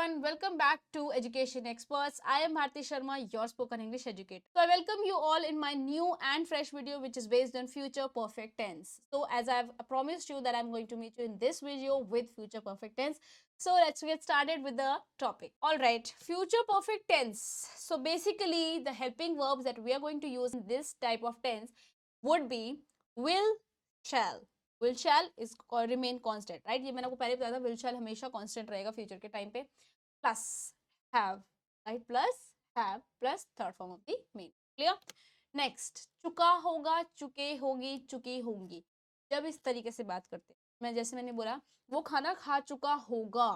everyone, welcome back to Education Experts. I am Bharti Sharma, your spoken English educator. So I welcome you all in my new and fresh video which is based on future perfect tense. So as I've promised you that I'm going to meet you in this video with future perfect tense. So let's get started with the topic. Alright, future perfect tense. So basically the helping verbs that we are going to use in this type of tense would be will, shall. Will shell is remain constant right, ये मैंने आपको पहले बताया था, will शैल हमेशा constant रहेगा future के time पे, plus have, right, plus third form of the main. Clear? Next, चुका होगा, चुके होगी, चुकी होंगी। जब इस तरीके से बात करते हैं, मैं जैसे मैंने बोला वो खाना खा चुका होगा,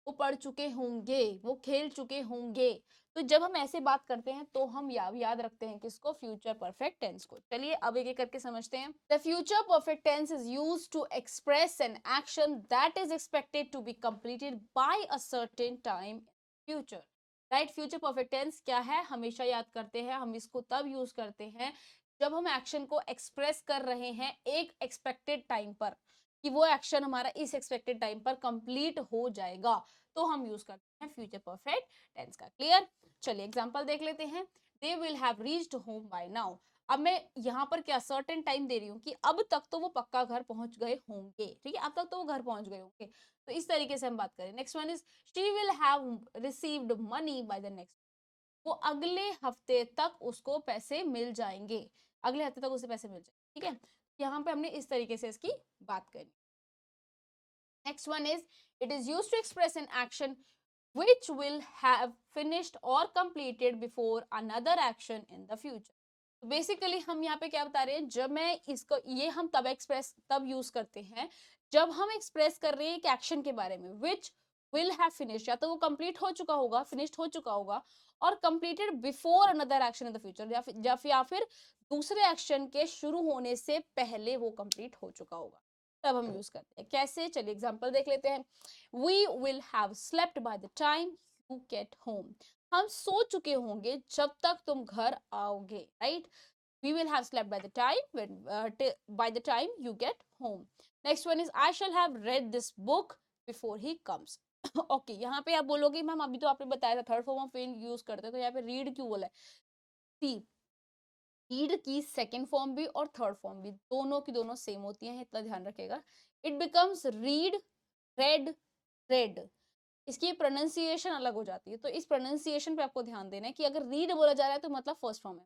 वो पढ़ चुके होंगे, वो खेल चुके होंगे, तो जब हम ऐसे बात करते हैं तो हम याद रखते हैं किसको? फ्यूचर परफेक्ट टेंस को। चलिए अब एक एक करके समझते हैं। The future perfect tense is used to express an action that is expected to be completed by a certain time in future. Right, future perfect tense क्या है? हमेशा याद करते हैं हम इसको तब यूज करते हैं जब हम एक्शन को एक्सप्रेस कर रहे हैं एक एक्सपेक्टेड टाइम पर, कि वो एक्शन हमारा इस एक्सपेक्टेड टाइम पर कंप्लीट हो जाएगा, तो हम यूज करते हैं फ्यूचर परफेक्ट टेंस का। क्लियर? चलिए एग्जांपल देख लेते हैं। They will have reached home by now. अब मैं यहाँ पर क्या सर्टेन टाइम दे रही हूँ कि अब तक तो वो पक्का घर पहुंच गए होंगे, ठीक है, अब तक तो वो घर पहुंच गए होंगे, तो इस तरीके से हम बात करें। Next one is she will have received money by the next. वो अगले हफ्ते तक उसको पैसे मिल जाएंगे, अगले हफ्ते तक उसे पैसे मिल जाएंगे, ठीक है। यहाँ पे हमने इस तरीके से इसकी बात करी। Next one is it is used to express an action which will have finished or completed before another action in the future. Basically हम यहाँ पे क्या बता रहे हैं, जब मैं इसको, ये हम तब यूज करते हैं जब हम एक्सप्रेस कर रहे हैं एक एक्शन के बारे में, which will have finished, या तो वो कंप्लीट हो चुका होगा, फिनिश्ड हो चुका होगा, और completed before another action in the future, या फिर दूसरे एक्शन के शुरू होने से पहले वो कंप्लीट हो चुका होगा, तब हम यूज करते हैं। कैसे? चलिए एग्जांपल देख लेते हैं। We will have slept by the time you get home. हम सो चुके होंगे जब तक तुम घर आओगे, right? We will have slept by the time you get home. Next one is I shall have read this book before he comes. Okay, यहाँ पे आप बोलोगे मैम अभी तो आपने बताया था third form of will use करते हैं, तो यहाँ पे रीड क्यों बोला है? सी, रीड की सेकेंड फॉर्म भी और थर्ड फॉर्म भी दोनों की दोनों सेम होती हैं, इतना ध्यान रखिएगा। It becomes read, red, red. इसकी प्रोनाउंसिएशन अलग हो जाती है, तो इस प्रोनाउंसिएशन पे आपको ध्यान देना है कि अगर रीड बोला जा रहा है तो मतलब फर्स्ट फॉर्म है,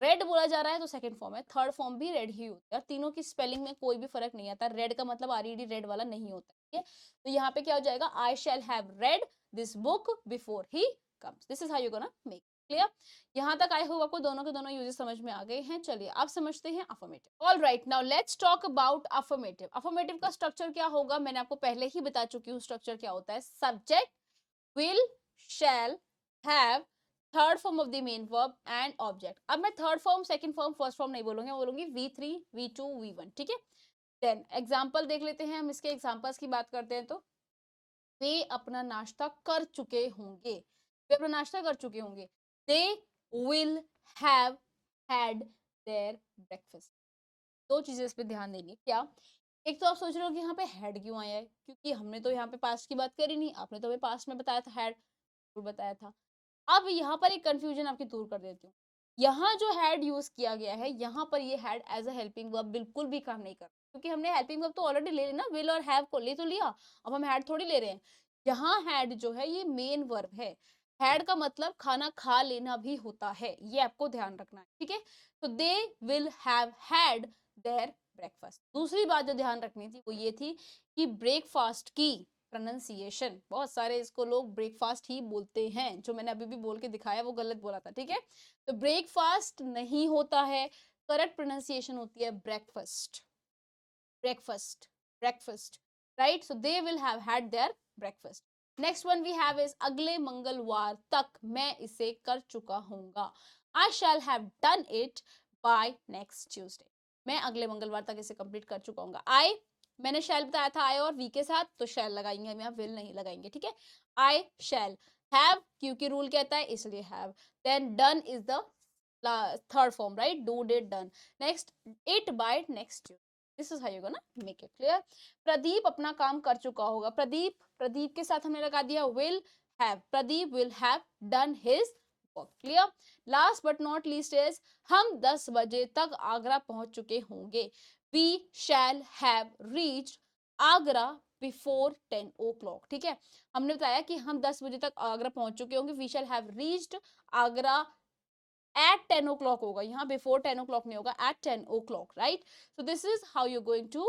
रेड बोला जा रहा है तो सेकंड फॉर्म है, थर्ड फॉर्म भी रेड ही होता है, और तीनों की स्पेलिंग में कोई भी फर्क नहीं आता। रेड का मतलब आरईडी रेड वाला नहीं होता, ठीक है। तो यहाँ पे क्या हो जाएगा? I shall have read this book before he comes. This is how you gonna make. Clear? यहाँ तक आई होप आपको दोनों के दोनों यूजेस समझ में आ गए हैं। चलिए अब समझते हैं affirmative. All right, now let's talk about affirmative. Affirmative का स्ट्रक्चर क्या होगा? मैंने आपको पहले ही बता चुकी हूँ स्ट्रक्चर क्या होता है। Subject, will, shall, have, third form of the main verb and object. अब मैं third form, second form, first form नहीं बोलूंगी, बोलूंगी V3, V2, V1, ठीक है। देन एग्जांपल देख लेते हैं, हम इसके एग्जांपल्स की बात करते हैं। तो वे अपना नाश्ता कर चुके होंगे, वे अपना नाश्ता कर चुके होंगे। दे will have had their breakfast. दो चीजें इस पे ध्यान देनी। क्या? एक तो आप सोच रहे हो कि यहाँ पे हैड क्यों आया है, क्योंकि हमने तो यहाँ पे पास्ट की बात करी नहीं, आपने तो हमें पास्ट में बताया था, हैड बताया था। अब यहाँ पर एक कंफ्यूजन आपकी दूर कर देती हूँ। यहाँ जो हैड यूज किया गया है, यहाँ पर ये had as a helping verb बिल्कुल भी काम नहीं करता, क्योंकि हमने हेल्पिंग वर्ब तो ऑलरेडी ले लेना, विल और हैव को ले तो लिया, अब हम हैड थोड़ी ले रहे हैं। यहाँ हैड जो है ये मेन वर्ब है। हैड का मतलब खाना खा लेना भी होता है, ये आपको ध्यान रखना है, ठीक है। तो दे will have had their breakfast. दूसरी बात जो ध्यान रखनी थी वो ये थी कि ब्रेकफास्ट की प्रोनाउंसिएशन, बहुत सारे इसको लोग ब्रेकफास्ट ही बोलते हैं, जो मैंने अभी भी बोल के दिखाया वो गलत बोला था, ठीक है। तो ब्रेकफास्ट नहीं होता है, करेक्ट प्रोनाउंसिएशन होती है breakfast, breakfast, breakfast, right. So they will have had their breakfast. Next one we have is अगले मंगलवार तक मैं इसे कर चुका हूंगा। I shall have done it by next Tuesday. मैं अगले मंगलवार तक इसे कंप्लीट कर चुका हूंगा। आई, मैंने शैल बताया था आई और वी के साथ, तो शैल लगाएंगे हम यहाँ, विल नहीं लगाएंगे, ठीक है। आई शैल हैव, क्योंकि रूल कहता है इसलिए have. Then done is the third form, right, do did done. Next, it by next Tuesday. This is how you gonna make it clear. Pradeep अपना काम कर चुका होगा। प्रदीप, प्रदीप के साथ हमने लगा दिया will have. Pradeep will have done his work. Clear? Last but not least is हम 10 बजे तक आगरा पहुंच चुके होंगे. We shall have reached Agra before 10 o'clock. ठीक है, हमने बताया कि हम 10 बजे तक आगरा पहुंच चुके होंगे. We shall have reached Agra at 10 o'clock होगा, यहाँ before 10 o'clock नहीं होगा, at 10 o'clock, right? So this is how you're going to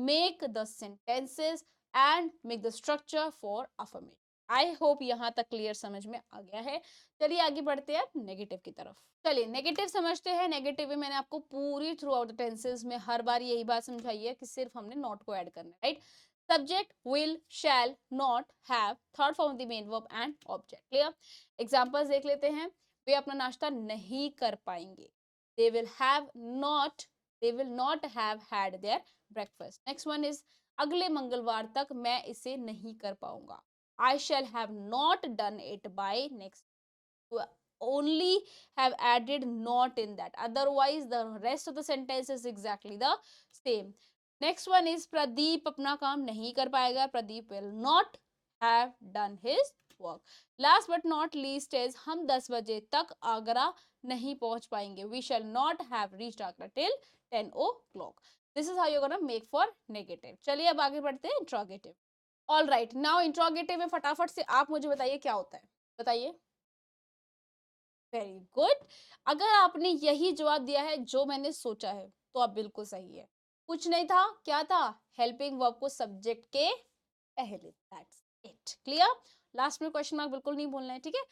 make the sentences and make the structure for affirmation. I hope यहाँ तक क्लियर समझ में आ गया है. चलिए आगे बढ़ते हैं नेगेटिव की तरफ. चलिए नेगेटिव समझते हैं. नेगेटिव में मैंने आपको पूरी थ्रू आउट द टेंसेस में हर बार यही बात समझाई है कि सिर्फ हमने नॉट को ऐड करना है, right? Subject, will, shall, not, have, third form of the main verb and object. Clear? Examples देख लेते हैं. वे अपना नाश्ता नहीं कर पाएंगे. They will not have had their breakfast. Next one is अगले मंगलवार तक मैं इसे नहीं कर पाऊंगा. I shall have not done it by next. Only have added not in that. Otherwise, the rest of the sentence is exactly the same. Next one is Pradeep अपना काम नहीं कर पाएगा. Pradeep will not have done his work. Last but not least is हम 10 बजे तक आगरा नहीं पहुंच पाएंगे. We shall not have reached Agra till 10 o'clock. This is how you're gonna make for negative. चलिए अब आगे बढ़ते हैं interrogative. All right, now interrogative में फटाफट से आप मुझे बताइए क्या होता है. बताइए. Very good. अगर आपने यही जवाब दिया है जो मैंने सोचा है तो आप बिल्कुल सही है. कुछ नहीं था, क्या था? हेल्पिंग वर्ब को सब्जेक्ट के पहले. That's it. क्लियर? लास्ट में क्वेश्चन मार्क बिल्कुल नहीं बोलना है, ठीक है?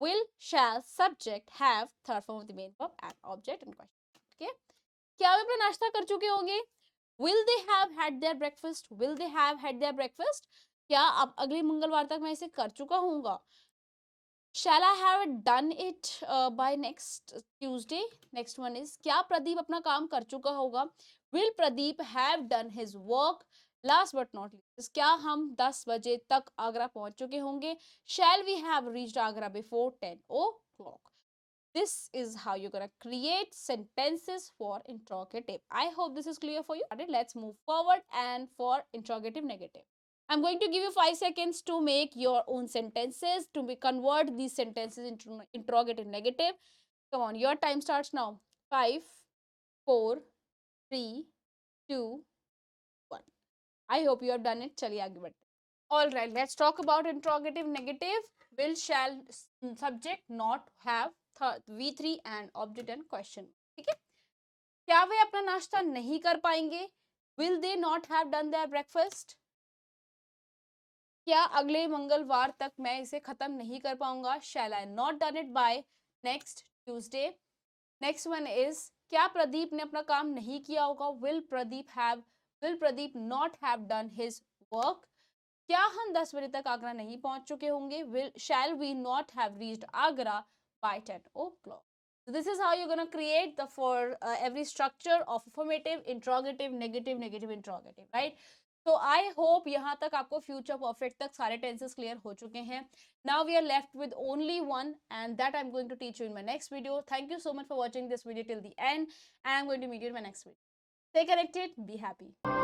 will, shall, subject, have, third form of the main verb and object and question. Okay? क्या वे अपना नाश्ता कर चुके होंगे? will they have had their breakfast? will they have had their breakfast? क्या अब अगले मंगलवार तक मैं इसे कर चुका हूँगा? Shall I have done it by next Tuesday? Next one is क्या प्रदीप अपना काम कर चुका होगा? Will Pradeep have done his work? Last but not least, क्या हम 10 बजे तक आगरा पहुंच चुके होंगे? Shall we have reached Agra before 10 o'clock? This is how you're gonna create sentences for interrogative. I hope this is clear for you. Let's move forward and for interrogative negative. I'm going to give you 5 seconds to make your own sentences, to convert these sentences into interrogative negative. Come on, your time starts now. 5, 4, 3, 2, 1. I hope you have done it. चलिए आगे बढ़ते. All right, let's talk about interrogative negative. Will, shall, subject, not, have, V3 and object and question. ठीक है? क्या वे अपना नाश्ता नहीं कर पाएंगे? Will they not have done their breakfast? क्या अगले मंगलवार तक मैं इसे खत्म नहीं कर पाऊंगा? Shall I not done it by next Tuesday? Next one is क्या प्रदीप ने अपना काम नहीं किया होगा? Will Pradeep not have done his work? क्या हम 10 बजे तक आगरा नहीं पहुंच चुके होंगे? Shall we not have reached Agra by 10 o'clock? So this is how you're going to create the for every structure of affirmative, interrogative, negative, negative, interrogative, right? So I hope यहाँ तक आपको future perfect तक सारे tenses clear हो चुके हैं. Now we are left with only one, and that I'm going to teach you in my next video. Thank you so much for watching this video till the end, and I'm going to meet you in my next video. Stay connected, be happy.